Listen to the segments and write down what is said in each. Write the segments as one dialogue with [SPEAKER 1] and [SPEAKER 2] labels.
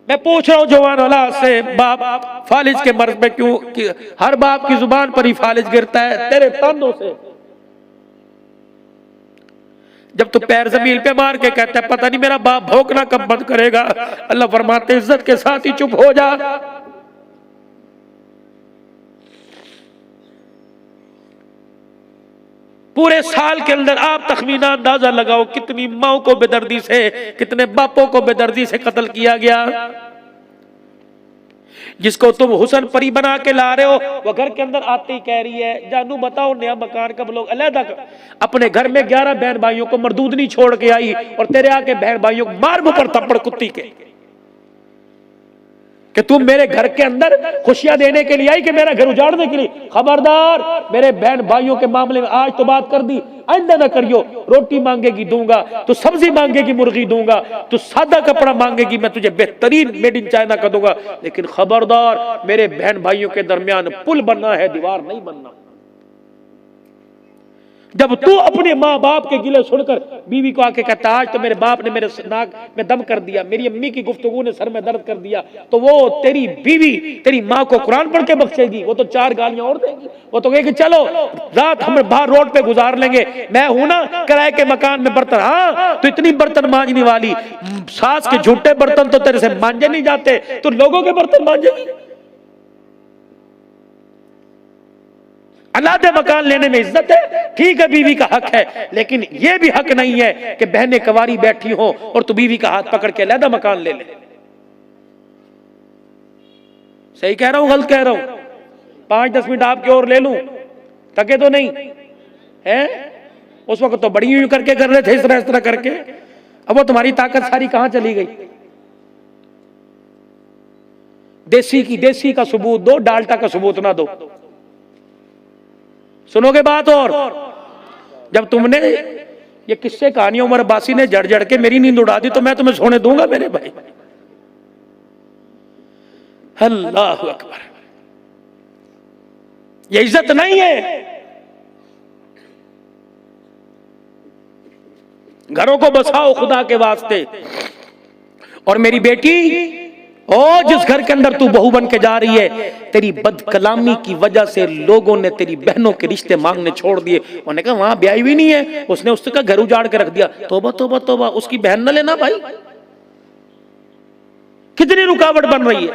[SPEAKER 1] मैं पूछ रहा हूं जवान औलाद से, बाप फालिज के मर्ज में क्यों हर बाप की जुबान पर ही फालिज गिरता है तेरे तानों से। जब तू पैर जमीन पे मार के कहता है पता नहीं मेरा बाप भौंकना कब बंद करेगा, अल्लाह फरमाते इज्जत के साथ ही चुप हो जा। पूरे साल के अंदर आप तखमीना अंदाजा लगाओ कितनी माओ को बेदर्दी से, कितने बापों को बेदर्दी से कत्ल किया गया। जिसको तुम हुसन परी बना के ला रहे हो, वो घर के अंदर आते ही कह रही है जानू बताओ नया मकान कब लोग अलहदा कर। अपने घर में 11 बहन भाइयों को मरदूदनी छोड़ के आई और तेरे आके बहन भाइयों को मार मुंह पर थप्पड़ कुत्ती के कि तुम मेरे घर के अंदर खुशियां देने के लिए आई कि मेरा घर उजाड़ने के लिए। खबरदार, मेरे बहन भाइयों के मामले में आज तो बात कर दी, आइंदा ना करियो। रोटी मांगेगी दूंगा, तो सब्जी मांगेगी मुर्गी दूंगा, तो सादा कपड़ा मांगेगी मैं तुझे बेहतरीन मेड इन चाइना का दूंगा। लेकिन खबरदार, मेरे बहन भाइयों के दरमियान पुल बनना है, दीवार नहीं बनना। जब तू अपने माँ बाप के गिले सुनकर बीवी को आके कहता आज तो मेरे बाप ने मेरे नाक में दम कर दिया, मेरी अम्मी की गुफ्तगू ने सर में दर्द कर दिया, तो वो तेरी बीवी तेरी माँ को कुरान पढ़ के बख्शेगी? वो तो 4 गालियां और देगी। वो तो कहेगी चलो रात हम बाहर रोड पे गुजार लेंगे, मैं हूं ना किराए के मकान में बर्तन। हाँ, तो इतनी बर्तन मांजने वाली, सास के झूठे बर्तन तो तेरे से मांजे नहीं जाते, तो लोगों के बर्तन मांजेगी। अलादे मकान लेने में इज्जत है, ठीक है, बीवी का हक है, लेकिन यह भी हक नहीं है कि बहनें कवारी बैठी हो और तू बीवी का हाथ पकड़ के अलादा मकान ले ले। सही कह रहा हूं गलत कह रहा हूं? 5-10 मिनट आपकी ओर ले लूं, थके तो नहीं है? उस वक्त तो बड़ी यूं करके कर रहे थे, इस तरह करके। अब वो तुम्हारी ताकत सारी कहां चली गई? देसी का सबूत दो, डाल्टा का सबूत ना दो। सुनोगे बात? और जब तुमने ये किस्से कहानी उमर अब्बासी ने जड़ जड़ के मेरी नींद उड़ा दी, तो मैं तुम्हें सोने दूंगा मेरे भाई? अल्लाह अकबर, ये इज्जत नहीं है। घरों को बसाओ खुदा के वास्ते। और मेरी बेटी, ओ जिस घर के अंदर तू बहू बन के जा रही है, तेरी बदकलामी की वजह से लोगों ने तेरी बहनों के रिश्ते मांगने छोड़ दिए। उन्होंने कहा वहां ब्याह भी नहीं है, उसने उसका घर उजाड़ के रख दिया। तोबा तोबा तोबा, उसकी बहन न लेना भाई। कितनी रुकावट बन रही है।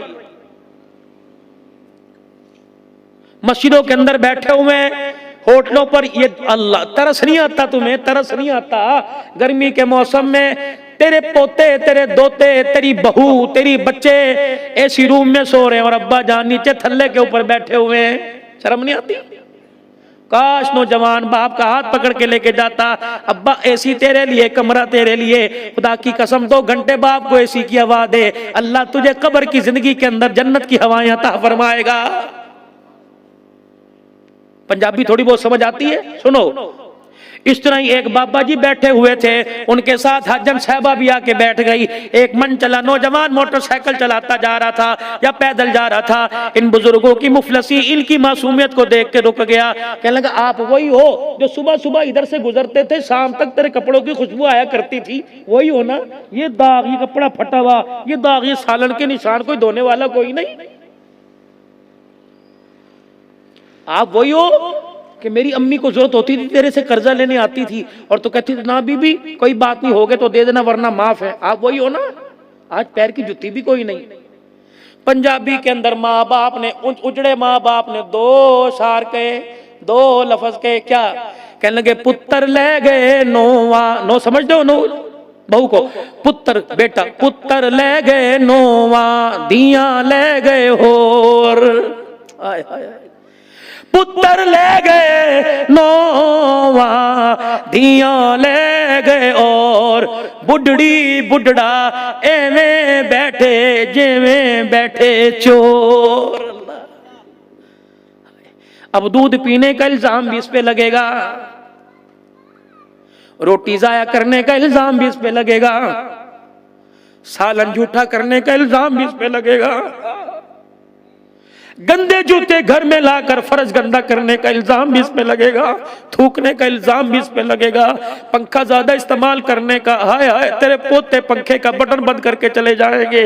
[SPEAKER 1] मस्जिदों के अंदर बैठे हुए हैं, होटलों पर, ये अल्लाह तरस नहीं आता तुम्हें? तरस नहीं आता? गर्मी के मौसम में तेरे पोते, तेरे दोते, तेरी बहू, तेरी बच्चे एसी रूम में सो रहे हैं और अब्बा जान नीचे थल्ले के ऊपर बैठे हुए हैं। शर्म नहीं आती? काश नौजवान बाप का हाथ पकड़ के लेके जाता, अब्बा एसी तेरे लिए, कमरा तेरे लिए, खुदा की कसम 2 घंटे बाप को एसी की हवा दे, अल्लाह तुझे कब्र की जिंदगी के अंदर जन्नत की हवाएं अता फरमाएगा। पंजाबी थोड़ी बहुत समझ आती है? सुनो, इस तरह ही एक बाबा जी बैठे हुए थे, उनके साथ हजन साहबा भी आके बैठ गई। एक मन चला नौजवान मोटरसाइकिल चलाता जा रहा था या पैदल जा रहा था। इन बुजुर्गों की मुफलसी, इनकी मासूमियत को देख के रुक गया। कहने लगा आप वही हो जो सुबह सुबह इधर से गुजरते थे, शाम तक तेरे कपड़ों की खुशबू आया करती थी? वही हो ना? ये दाग, ये कपड़ा फटा हुआ, ये दाग, ये सालन के निशान, कोई धोने वाला कोई नहीं? आप वही हो कि मेरी अम्मी को जरूरत होती थी तेरे से कर्जा लेने आती थी और तो कहती थी ना बीबी कोई बात नहीं, हो गए तो दे देना वरना माफ है? आप वही हो ना? आज पैर की जुत्ती भी कोई नहीं। पंजाबी के अंदर माँ बाप ने, उजड़े माँ बाप ने 2 शार के 2 लफ्ज के, क्या कहने लगे? पुत्र ले गए नोवा, नो समझ दो, नो बहू को, पुत्र बेटा, पुत्र ले गए नोवा, दिया ले गए होर। आय हाय, पुत्र ले गए नोवा, दिया ले गए और, बुढ़ड़ी बुढ़ड़ा एवें बैठे जेवें बैठे चोर। अब दूध पीने का इल्जाम भी इस पे लगेगा, रोटी जाया करने का इल्जाम भी इस पे लगेगा, सालन झूठा करने का इल्जाम भी इस पे लगेगा। गंदे जूते घर में लाकर फर्श गंदा करने का इल्जाम भी इस पे लगेगा, थूकने का इल्जाम भी इस पे लगेगा, पंखा ज्यादा इस्तेमाल करने का, हाय हाय तेरे पोते पंखे का बटन बंद करके चले जाएंगे।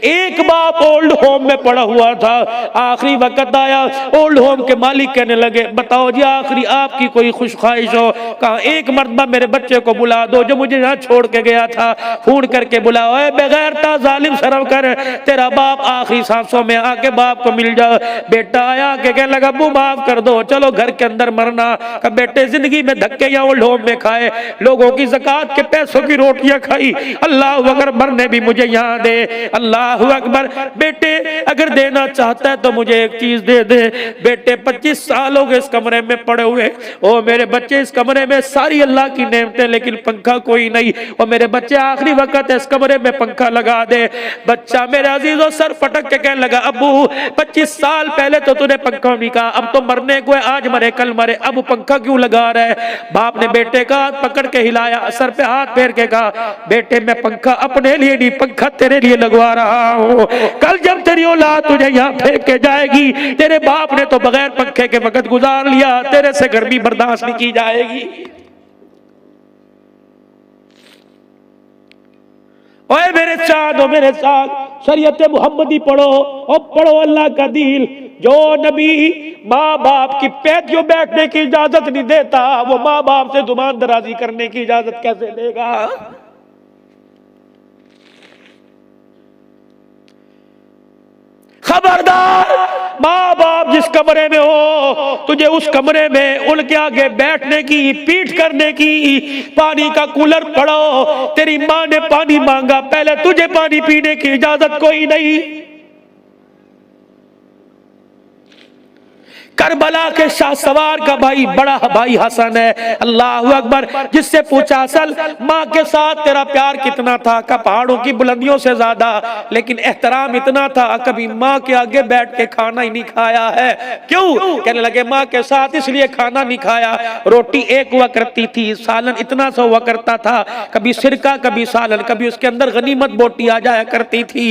[SPEAKER 1] एक बाप ओल्ड होम में पड़ा हुआ था, आखिरी वक्त आया, ओल्ड होम के मालिक कहने लगे बताओ जी आखिरी आपकी कोई खुश ख्वाहिश हो? कहा एक मर्तबा मेरे बच्चे को बुला दो जो मुझे यहाँ छोड़ के गया था, फोन करके बुलाओ, बेगैरता जालिम शर्म कर, तेरा बाप आखिरी सांसों में आके बाप को मिल जाओ। बेटा आया के कहने लगा अब्बू माफ कर दो, चलो घर के अंदर मरना। कब बेटे जिंदगी में धक्के या ओल्ड होम में खाए, लोगों की ज़कात के पैसों की रोटियां खाई, अल्लाह अकबर मरने भी मुझे यहाँ दे, अल्लाह अकबर। बेटे अगर देना चाहता है तो मुझे एक चीज दे दे। बेटे 25 साल हो गए इस कमरे में पड़े हुए, ओ मेरे बच्चे इस कमरे में सारी अल्लाह की नेमतें लेकिन पंखा कोई नहीं, और मेरे बच्चे आखिरी वक्त इस कमरे में पंखा लगा दे। बच्चा मेरे अजीजों सर पटक के कहने लगा अब्बू 25 साल पहले तो तूने पंखा नहीं कहा, अब तो मरने को है, आज मरे कल मरे, अब पंखा क्यों लगा रहा है? बाप ने बेटे का हाथ पकड़ के हिलाया, सर पे हाथ फेर के कहा बेटे मैं पंखा अपने लिए नहीं पंखा तेरे लिए लगवा रहा हूँ। कल जब तेरी औलाद तुझे यहाँ फेंक के जाएगी, तेरे बाप ने तो बगैर पंखे के वक्त गुजार लिया, तेरे से गर्मी बर्दाश्त नहीं की जाएगी। ओए मेरे चाँद हो मेरे साथ, शरीयत मुहम्मदी पढ़ो और पढ़ो अल्लाह का दीन। जो नबी माँ बाप की पैतियों बैठने की इजाजत नहीं देता, वो माँ बाप से जुबान दराजी करने की इजाजत कैसे देगा? खबरदार, माँ बाप जिस कमरे में हो तुझे उस कमरे में उनके आगे बैठने की, पीठ करने की, पानी का कूलर पड़ो, तेरी माँ ने पानी मांगा पहले तुझे पानी पीने की इजाजत कोई नहीं। करबला के शाह सवार का भाई बड़ा भाई हसन है, अल्लाह अकबर, जिससे पूछा असल माँ के साथ तेरा प्यार कितना था? का पहाड़ों की बुलंदियों से ज्यादा, लेकिन एहतराम इतना था कभी माँ के आगे बैठ के खाना ही नहीं खाया है। क्यों? कहने लगे माँ के साथ इसलिए खाना नहीं खाया, रोटी एक हुआ करती थी, सालन इतना सा हुआ करता था, कभी सिरका कभी सालन, कभी उसके अंदर गनीमत बोटी आ जाया करती थी।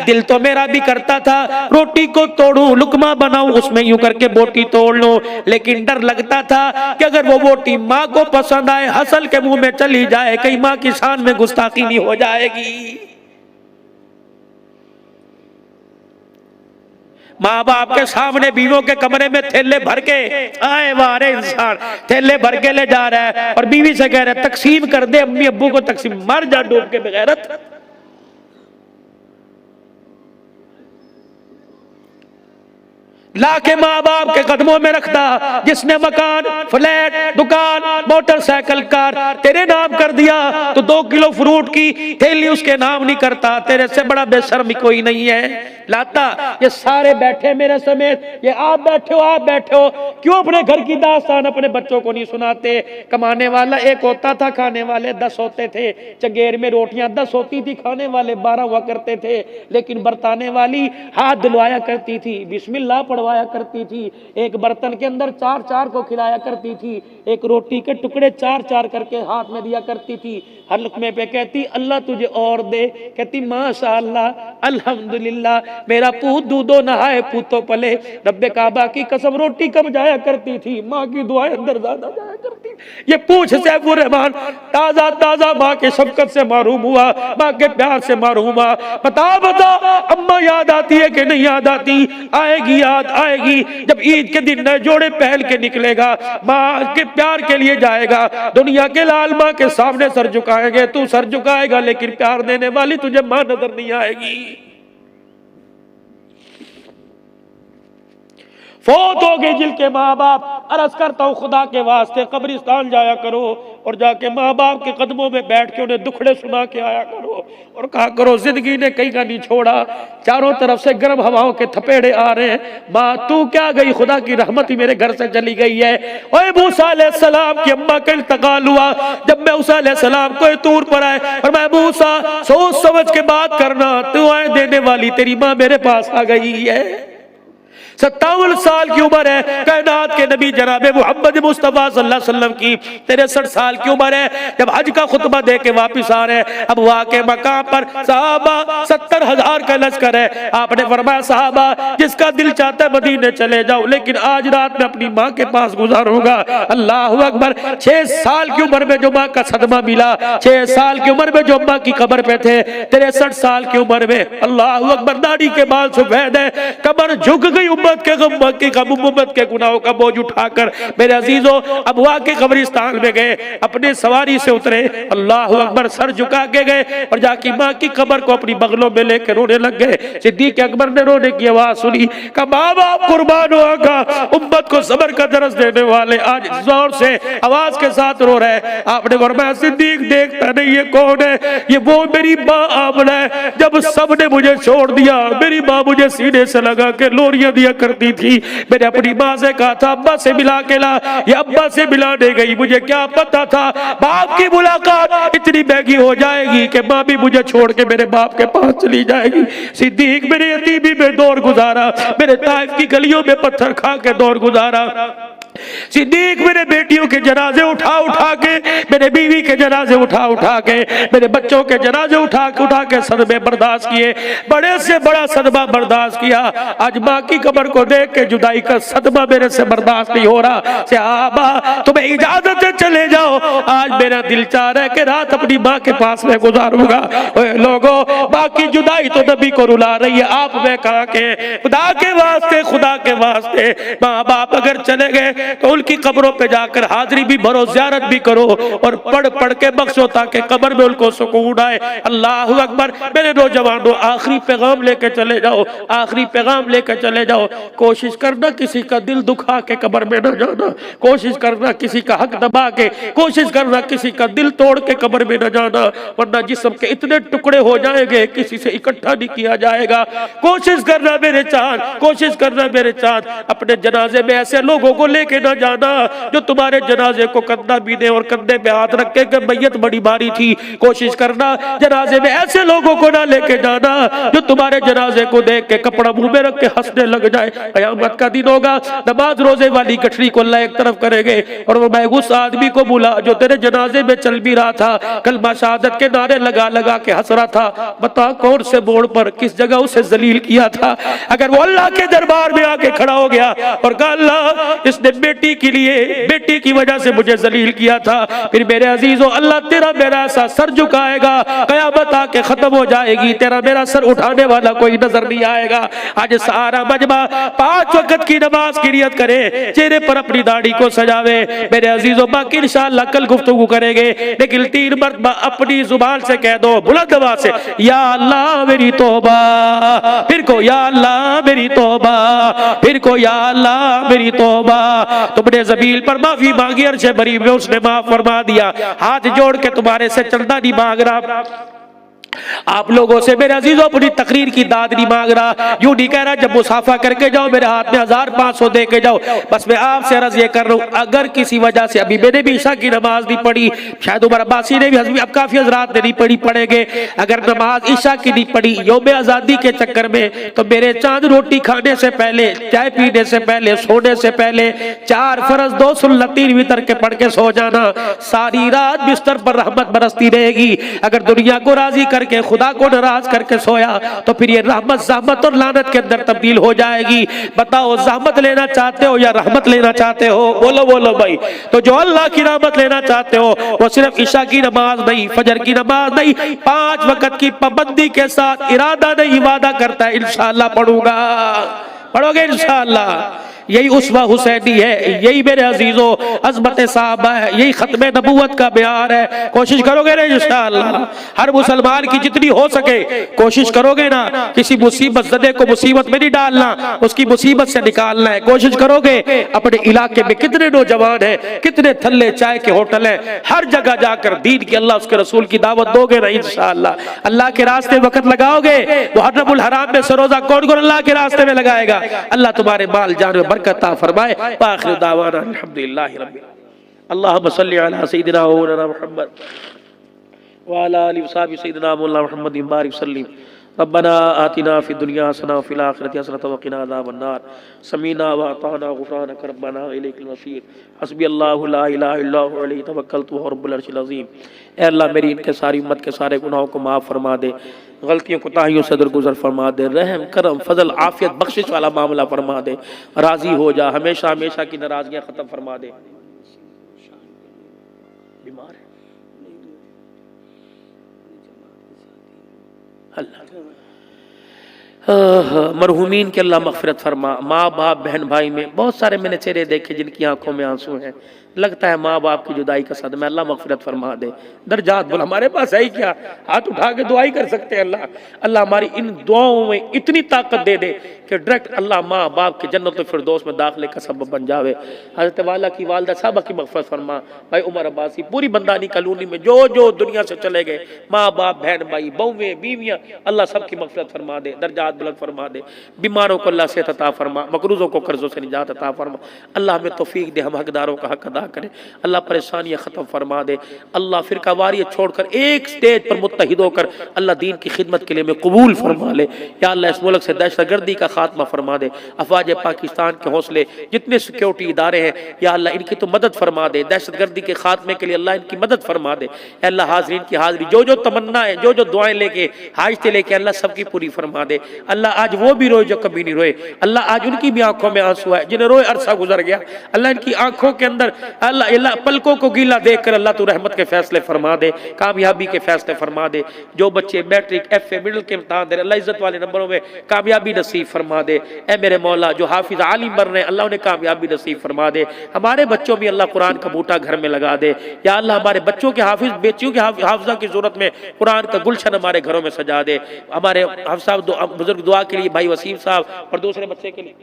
[SPEAKER 1] दिल तो मेरा भी करता था रोटी को तोड़ूं, लुकमा बनाऊं, उसमें यूं करके बोटी तोड़ लो, लेकिन डर लगता था कि अगर वो बोटी माँ को पसंद आए, हसल के मुंह में चली जाए, कहीं माँ की शान में गुस्ताखी नहीं हो जाएगी। माँ बाप के सामने बीवियों के कमरे में थैले भर के आए वारे इंसान, थैले भर के ले जा रहा है और बीवी से कह रहा है तकसीम कर दे अम्मी अब्बू को, तकसीम, मर जा डूब के बेगैरत। लाके माँ बाप के कदमों में रखता, जिसने मकान, फ्लैट, दुकान, मोटरसाइकिल, कार तेरे नाम कर दिया तो 2 किलो फ्रूट की थैली उसके नाम नहीं करता। तेरे से बड़ा बेशर्मी कोई नहीं है। लाता ये सारे बैठे मेरे समेत, ये आप बैठे हो, क्यों अपने घर की दास्तान अपने बच्चों को नहीं सुनाते? कमाने वाला एक होता था, खाने वाले 10 होते थे। चंगेर में रोटियां 10 होती थी, खाने वाले 12 हुआ करते थे, लेकिन बरताने वाली हाथ धुलवाया करती थी, बिस्मिल्लाह पढ़वाया करती थी, एक बर्तन के अंदर 4-4 को खिलाया करती थी, एक रोटी के टुकड़े 4-4 करके हाथ में दिया करती थी। हर लुकमे पे कहती अल्लाह तुझे और दे, कहती माशाअल्लाह अल्हम्दुलिल्लाह, मेरा पूत दूधो नहाए पूतो पले। रब्बे काबा की कसम रोटी कम जाया करती थी, माँ की दुआएं अंदर ज्यादा जाया करती। ये पूछ सैफुर रहमान ताजा ताजा माँ के शफकत से महरूम हुआ, माँ के प्यार से महरूम हुआ। बता अम्मा याद आती है कि नहीं याद आती? आएगी, याद आएगी जब ईद के दिन नए जोड़े पहन के निकलेगा, माँ के प्यार के लिए जाएगा, दुनिया के लाल माँ के सामने सर झुकाएंगे, तू सर झुकाएगा लेकिन प्यार देने वाली तुझे माँ नजर नहीं आएगी। फौत हो गए जिनके माँ बाप, अर्ज करता हूँ खुदा के वास्ते कब्रिस्तान जाया करो और जाके माँ बाप के कदमों में बैठ के उन्हें दुखड़े सुना के आया करो और कहा करो जिंदगी ने कहीं का नहीं छोड़ा, चारों तरफ से गर्म हवाओं के थपेड़े आ रहे हैं, माँ तू क्या गई, खुदा की रहमत ही मेरे घर से चली गई है। ओए मूसा अलैहिस्सलाम की अम्मा का इंतकाल हुआ, जब मैं मूसा अलैहिस्सलाम को तूर पर आए और मैं मूसा सोच समझ के बात करना, दुआएं देने वाली तेरी माँ मेरे पास आ गई है। 57 साल की उम्र है कायनात के नबी जनाब मोहम्मद मुस्तफा सल्लल्लाहु अलैहि वसल्लम की। 63 साल की उम्र है जब हज का खुतबा दे के वापिस आ रहे। अब वहां के मकाम पर साहबा 70,000 का लश्कर है। आपने फरमाया साहबा जिसका दिल चाहता है मदीने चले जाओ, लेकिन आज रात में अपनी माँ के पास गुजारूंगा। अल्लाह अकबर। 6 साल की उम्र में जो माँ का सदमा मिला, 6 साल की उम्र में जो अम्मा की कब्र पे थे, 63 साल की उम्र में अल्लाह अकबर दाढ़ी के बाल सफेद है, कब्र झुक गई उम्मत के गम की उम्मत के गुनाहों का बोझ उठाकर। मेरे अजीजों अब वहां के कब्रिस्तान में गए, अपने सवारी से उतरे, अल्लाह अकबर सर झुका के गए और जाके माँ की कब्र को अपनी बगलों में लेकर रोने लग गए। सिद्दीक अकबर ने रोने की आवाज सुनी, कहा बाबा कुर्बान हो आका, उम्मत को सब्र का दर्स देने वाले आज जोर से आवाज के साथ रो रहे हैं। आपने फरमाया सिद्दीक देखता नहीं ये कौन है? ये वो मेरी माँ आमना है। जब सबने मुझे छोड़ दिया मेरी माँ मुझे सीने से लगा के लोरियां दिया करती थी। मैंने अपनी माँ से कहा था अब्बा से मिला के ला, ये अब्बा से मिलाने गई। मुझे क्या पता था बाप की मुलाकात इतनी महंगी हो जाएगी कि माँ भी मुझे छोड़ के मेरे बाप के पास चली जाएगी। सिद्दीक मेरे यतीमी में दौर गुजारा, मेरे ताइफ की गलियों में पत्थर खा के दौर गुजारा। सिद्दीक मेरे बेटियों के जनाजे उठा उठा के, मेरे बीवी के जनाजे उठा उठा के, मेरे बच्चों के जनाजे उठा के सदमे बर्दाश्त किए, बड़े से बड़ा सदमा बर्दाश्त किया। आज माँ की कब्र को देख के जुदाई का सदमा मेरे से बर्दाश्त नहीं हो रहा। सहाबा तुम्हें इजाजत है चले जाओ, आज मेरा दिल चाह रहा है कि रात अपनी माँ के पास में गुजारूंगा। लोगों माँ की जुदाई तो नबी को रुला रही है, आप मैं कहा के खुदा के वास्ते, खुदा के वास्ते माँ बाप अगर चले गए तो उनकी कब्रों पे जाकर हाजिरी भी भरो, ज़ियारत भी करो और पढ़ पढ़ के बख्शो ताकि कब्र में उनको सुकून आए। अल्लाह अकबर। मेरे नौजवानों आखिरी पैगाम लेके चले जाओ, आखिरी पैगाम लेके चले जाओ। कोशिश करना किसी का दिल दुखा के कब्र में न जाना, कोशिश करना किसी का हक दबा के, कोशिश करना किसी का दिल तोड़ के कब्र में न जाना, वरना जिस्म के इतने टुकड़े हो जाएंगे किसी से इकट्ठा नहीं किया जाएगा। कोशिश करना मेरे चांद, कोशिश करना मेरे चांद, अपने जनाजे में ऐसे लोगों को लेके न जाना जो तुम्हारे जनाजे को कंधा बीने और कंधे पे हाथ रखे कि मैयत बड़ी भारी थी। कोशिश करना जनाजे में ऐसे लोगों को ना लेके जाना जो तुम्हारे जनाजे को देख के कपड़ा मुंह में रख के हंसने लग जाए। कयामत का दिन होगा, नमाज रोजे वाली गठरी को अल्लाह एक तरफ करेंगे और वो मैं उस आदमी को बुला जो तेरे जनाजे में चल भी रहा था, कलमा शहादत के नारे लगा लगा के हंस रहा था। बता कौन से मोड़ पर किस जगह उसे जलील किया था। अगर वो अल्लाह के दरबार में आके खड़ा हो गया और कहा अल्लाह इसने बेटी के लिए, बेटी की वजह से मुझे जलील किया था, फिर मेरे अजीजों अल्लाह तेरा मेरा ऐसा सर झुकाएगा, कयामत आके खत्म हो जाएगी, तेरा मेरा सर उठाने वाला कोई नजर नहीं आएगा। आज सारा मजमा 5 वक्त की नमाज की नियत करे, चेहरे पर अपनी दाढ़ी को सजावे। मेरे अजीजों बाकी इंशाअल्लाह कल गुफ्तगू करेंगे, लेकिन 3 मरतबा अपनी जुबान से कह दो बुलंद आवाज से, या अल्लाह मेरी तौबा, फिर को या अल्लाह मेरी तौबा, फिर को या अल्लाह मेरी तौबा। तुमने जमील पर माफी मांगी, अर्श बरी में उसने माफ फरमा दिया। हाथ जोड़ के तुम्हारे से चंदा नहीं मांग रहा, आप लोगों से मेरे अजीजों अपनी तकरीर की दाद नहीं मांग रहा, यूं नहीं कह रहा जब मुसाफा करके जाओ मेरे हाथ में 1500 दे के जाओ। बस मैं आपसे अर्ज ये कर रहा हूँ, अगर किसी वजह से अभी मैंने भी ईशा की नमाज नहीं पढ़ी, शायद उमर अब्बासी ने भी, अब काफी हजरात ने नहीं पढ़ी, पढ़ेंगे। अगर नमाज ईशा की नहीं पढ़ी यौम आजादी के चक्कर में, तो मेरे चांद रोटी खाने से पहले, चाय पीने से पहले, सोने से पहले 4 फर्ज 2 सुन्नत 3 वितर के पढ़ के सो जाना। सारी रात बिस्तर पर रहमत बरसती रहेगी। अगर दुनिया को राजी करके खुदा को नाराज करके सोया तो फिर ये रहमत ज़हमत और लानत के अंदर तब्दील हो जाएगी। बताओ ज़हमत लेना चाहते हो या रहमत लेना चाहते हो? बोलो बोलो भाई। तो जो अल्लाह की रहमत लेना चाहते हो वो सिर्फ इशा की नमाज नहीं, फजर की नमाज नहीं, 5 वक्त की पाबंदी के साथ इरादा नहीं, वादा करता है इंशाअल्लाह पढ़ूंगा। पढ़ोगे इंशाअल्लाह? यही उसवा हुसैनी है, यही मेरे अजीजों अज़मत साहबा है, यही खत्म नबूवत का बयान है। कोशिश करोगे ना इंशाअल्लाह, हर मुसलमान की जितनी हो सके कोशिश करोगे ना, किसी मुसीबत ज़दे को मुसीबत में नहीं डालना, उसकी मुसीबत से निकालना है। कोशिश करोगे, अपने इलाके में कितने नौजवान हैं, कितने थल्ले चाय के होटल हैं, हर जगह जाकर दीन की, अल्लाह उसके रसूल की दावत दोगे ना इंशाअल्लाह। अल्लाह के रास्ते वक्त लगाओगे, मुहर्रमुल हराम में सरोजा कौन कौन अल्लाह के रास्ते में लगाएगा? अल्लाह तुम्हारे माल जान में बरकत फरमाए। आखिर दावाना अल्हम्दुलिल्लाहि रब्बिल आलमीन। अल्लाहुम्मा सल्लि अला सय्यिदिना व मौलाना मुहम्मद व अला आलि व सहाबि सय्यिदिना मौलाना मुहम्मद बारिक सल्लिम रब्बना आतिना फिद दुनिया हसना व फिल आखिरति हसनत व क़िना अज़ाबन्नार समीना व अताना गुफ़रानक रब्बना इलैकल मसीर हस्बी अल्लाहु ला इलाहा इल्ला हुवा अलैहि तवक्कलतु व रब्बुल अर्शिल अज़ीम। ऐ अल्लाह मेरी इनके सारी उम्मत के सारे गुनाहों को माफ़ फरमा दे, गलतियों कोताहियों से दरगुजर फरमा दे, रहम करम फजल आफियत बख्शिश वाला मामला फरमा दे, राज़ी हो जा, हमेशा हमेशा की नाराज़गियाँ ख़त्म फरमा दे। बीमार है अल्लाह मरहूमीन के अल्लाह मग़फ़िरत फरमा। माँ बाप बहन भाई में बहुत सारे मैंने चेहरे देखे जिनकी आंखों में आंसू हैं, लगता है माँ बाप की जुदाई का सदमा, अल्लाह मग़फ़िरत फरमा दे, दर्जात बोल। हमारे पास है ही क्या, हाथ उठा के दुआई कर सकते हैं। अल्लाह अल्लाह हमारी इन दुआओं में इतनी ताकत दे दे कि डायरेक्ट अल्लाह माँ बाप के जन्नत फिरदौस में दाखिले का सबब बन जावे। हज़रत वाला की वालदा साहबा की मग़फ़िरत फरमा, भाई उमर अब्बासी, पूरी बंदानी कॉलोनी में जो जो दुनिया से चले गए माँ बाप बहन भाई बहुएँ बीवियाँ, अल्लाह सबकी मग़फ़िरत फरमा दे, दर्जात बुलंद फरमा दे। बीमारों को अल्लाह सेहत अता फरमा, मकरूज़ों को कर्ज़ों से निजात अता फरमा। अल्लाह हमें तौफ़ीक दे, हम हक़दारों का हक़ अदा करें। अल्लाह परेशानियां ख़त्म फरमा दे। अल्लाह फ़िरका वारियत छोड़कर एक स्टेज पर मुत्तहिद होकर अल्लाह दीन की खिदमत के लिए हमें कबूल फरमा ले। या अल्लाह इस मुल्क से दहशतगर्दी का खात्मा फरमा दे। अफवाज पाकिस्तान के हौसले, जितने सिक्योरिटी इदारे हैं, या अल्लाह इनकी तो मदद फरमा दे, दहशतगर्दी के खात्मे के लिए अल्लाह इनकी मदद फरमा दे। अल्लाह हाज़रीन की हाज़िरी, जो जो तमन्ना है, जो जो दुआएं लेके हाजते लेके अल्लाह सबकी पूरी फरमा दे। अल्लाह आज वो भी रोए जो कभी नहीं रोए, अल्लाह आज उनकी भी आंखों में आंसू है जिन्हें रोए अरसा गुजर गया। अल्लाह इनकी आंखों के अंदर अल्लाह पलकों को गीला देखकर अल्लाह तू रहमत के फैसले फरमा दे, कामयाबी के फैसले फरमा दे। जो बच्चे मैट्रिक FA मिडिल के इम्तिहान दे रहे, अल्लाह इज्जत वाले नंबरों में कामयाबी नसीब फरमा दे। ए मेरे मौला, जो हाफिज आलिम बन रहे हैं अल्लाह उन्हें कामयाबी नसीब फरमा दे। हमारे बच्चों में अल्लाह कुरान का बूटा घर में लगा दे। या अल्लाह हमारे बच्चों के हाफिज बेटियों के हाफिजा की जरूरत में कुरान का गुलशन हमारे घरों में सजा दे। हमारे हाफिज साहब बुजुर्ग दुआ के लिए, भाई वसीम साहब और दूसरे बच्चे के लिए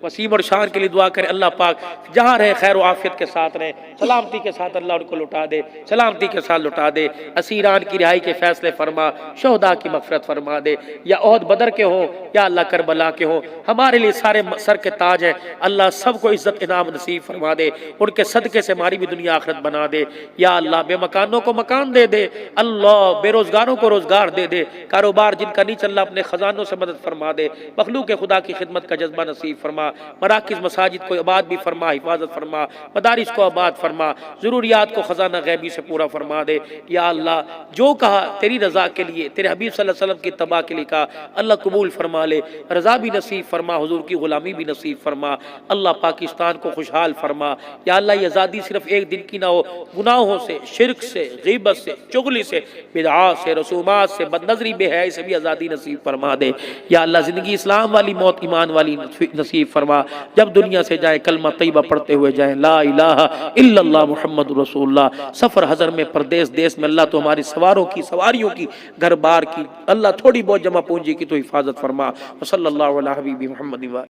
[SPEAKER 1] वसीम और शान के लिए दुआ करें। अल्लाह पाक जहाँ रहे खैर आफियत के साथ रहे, सलामती के साथ अल्लाह उनको लुटा दे, सलामती के साथ लुटा दे। असीरान की रिहाई के फैसले फरमा, शोहदा की मग़फ़िरत फरमा दे। या ओहद बदर के हों या अल्लाह करबला के हों, हमारे लिए सारे सर के ताज हैं। अल्लाह सबको इज़्ज़त इनाम नसीब फरमा दे, उनके सदक़े से हमारी भी दुनिया आखिरत बना दे। या अल्लाह बेमकानों को मकान दे दे, अल्लाह बेरोज़गारों को रोज़गार दे दे, कारोबार जिनका नहीं चल रहा अपने ख़जानों से मदद फरमा दे। मखलूक खुदा की खिदमत का जज्बा नसीब फरमा। मराकिज़ मसाजिद को आबाद भी फरमा, हिफाजत फरमा, मदारिस को आबाद फरमा, ज़रूरियात को ख़जाना गैबी से पूरा फरमा दे। या अल्लाह जो कहा तेरी रज़ा के लिए, तेरे हबीब सल्लल्लाहु अलैहि वसल्लम की तबा के लिए कहा, अल्लाह कबूल फरमा ले, रज़ा भी नसीब फरमा, हुजूर की ग़ुलामी भी नसीब फरमा। अल्लाह पाकिस्तान को खुशहाल फरमा। या अल्लाह ये आज़ादी सिर्फ एक दिन की ना हो, गुनाहों से, शिरक से, ग़ीबत से, चुगली से, बिदआत से, रसूमात से, बदनज़री बेहयाई से भी आज़ादी नसीब फरमा दे। या अल्लाह ज़िंदगी इस्लाम वाली, मौत ईमान वाली नसीब फरमा। जब दुनिया से जाए कलमा तैयबा पढ़ते हुए जाए, ला इलाहा इल्लल्लाह मुहम्मदुर रसूलुल्लाह। सफ़र हज़र में, परदेश देश में अल्लाह तो हमारी सवारों की, सवारियों की, घर बार की, अल्लाह थोड़ी बहुत जमा पूंजी की तो हिफाजत फरमा। सल्लल्लाहु अलैहि हबीबी मुहम्मद।